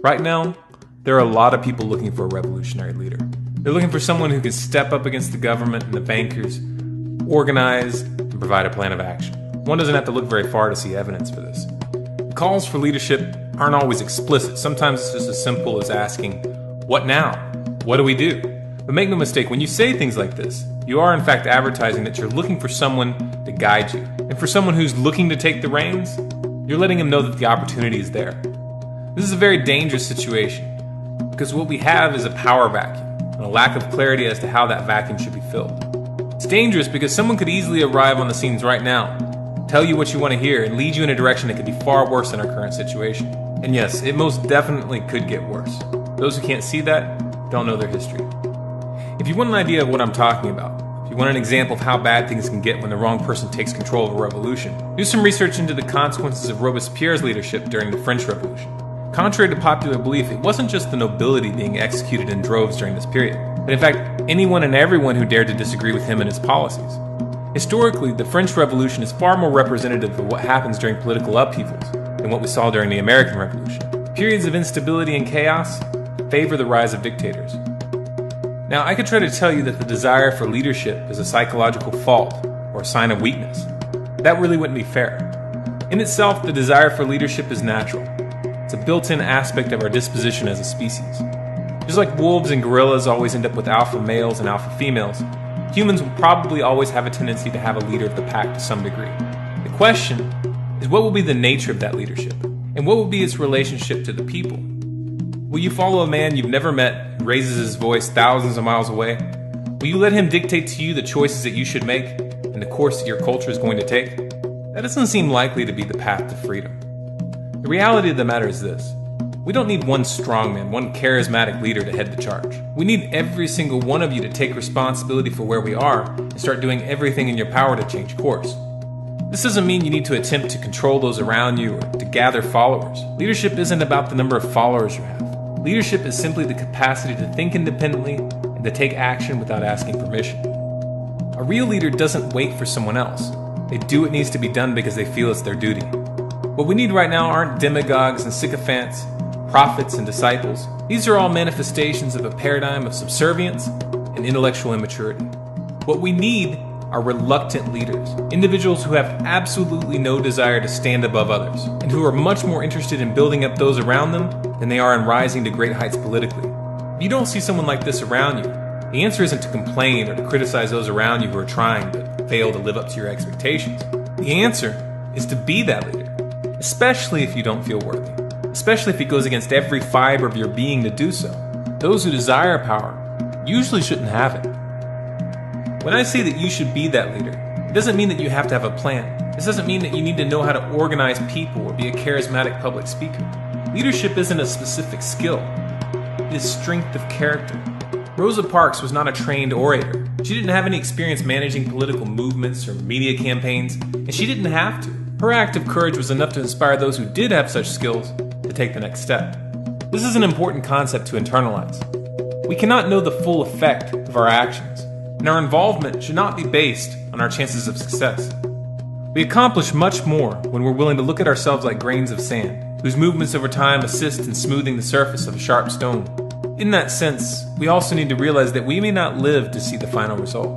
Right now, there are a lot of people looking for a revolutionary leader. They're looking for someone who can step up against the government and the bankers, organize, and provide a plan of action. One doesn't have to look very far to see evidence for this. The calls for leadership aren't always explicit. Sometimes it's just as simple as asking, what now? What do we do? But make no mistake, when you say things like this, you are in fact advertising that you're looking for someone to guide you. And for someone who's looking to take the reins, you're letting him know that the opportunity is there. This is a very dangerous situation, because what we have is a power vacuum and a lack of clarity as to how that vacuum should be filled. It's dangerous because someone could easily arrive on the scenes right now, tell you what you want to hear, and lead you in a direction that could be far worse than our current situation. And yes, it most definitely could get worse. Those who can't see that don't know their history. If you want an idea of what I'm talking about, if you want an example of how bad things can get when the wrong person takes control of a revolution, do some research into the consequences of Robespierre's leadership during the French Revolution. Contrary to popular belief, it wasn't just the nobility being executed in droves during this period, but in fact, anyone and everyone who dared to disagree with him and his policies. Historically, the French Revolution is far more representative of what happens during political upheavals than what we saw during the American Revolution. Periods of instability and chaos favor the rise of dictators. Now, I could try to tell you that the desire for leadership is a psychological fault or a sign of weakness. That really wouldn't be fair. In itself, the desire for leadership is natural. It's a built-in aspect of our disposition as a species. Just like wolves and gorillas always end up with alpha males and alpha females, humans will probably always have a tendency to have a leader of the pack to some degree. The question is, what will be the nature of that leadership? And what will be its relationship to the people? Will you follow a man you've never met who raises his voice thousands of miles away? Will you let him dictate to you the choices that you should make and the course that your culture is going to take? That doesn't seem likely to be the path to freedom. The reality of the matter is this. We don't need one strongman, one charismatic leader to head the charge. We need every single one of you to take responsibility for where we are and start doing everything in your power to change course. This doesn't mean you need to attempt to control those around you or to gather followers. Leadership isn't about the number of followers you have. Leadership is simply the capacity to think independently and to take action without asking permission. A real leader doesn't wait for someone else. They do what needs to be done because they feel it's their duty. What we need right now aren't demagogues and sycophants, prophets and disciples. These are all manifestations of a paradigm of subservience and intellectual immaturity. What we need are reluctant leaders, individuals who have absolutely no desire to stand above others, and who are much more interested in building up those around them than they are in rising to great heights politically. If you don't see someone like this around you, the answer isn't to complain or to criticize those around you who are trying but fail to live up to your expectations. The answer is to be that leader, especially if you don't feel worthy, especially if it goes against every fiber of your being to do so. Those who desire power usually shouldn't have it. When I say that you should be that leader, it doesn't mean that you have to have a plan. This doesn't mean that you need to know how to organize people or be a charismatic public speaker. Leadership isn't a specific skill. It is strength of character. Rosa Parks was not a trained orator. She didn't have any experience managing political movements or media campaigns, and she didn't have to. Her act of courage was enough to inspire those who did have such skills to take the next step. This is an important concept to internalize. We cannot know the full effect of our actions, and our involvement should not be based on our chances of success. We accomplish much more when we're willing to look at ourselves like grains of sand, whose movements over time assist in smoothing the surface of a sharp stone. In that sense, we also need to realize that we may not live to see the final result.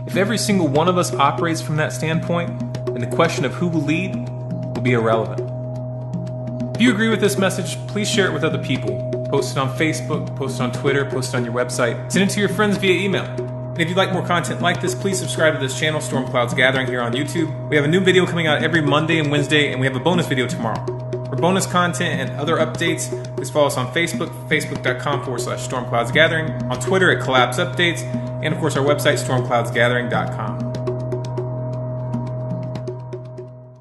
If every single one of us operates from that standpoint, then the question of who will lead will be irrelevant. If you agree with this message, please share it with other people. Post it on Facebook, post it on Twitter, post it on your website. Send it to your friends via email. And if you'd like more content like this, please subscribe to this channel, Storm Clouds Gathering, here on YouTube. We have a new video coming out every Monday and Wednesday, and we have a bonus video tomorrow. For bonus content and other updates, please follow us on Facebook, facebook.com/stormcloudsgathering, on Twitter at Collapse Updates, and of course our website, stormcloudsgathering.com.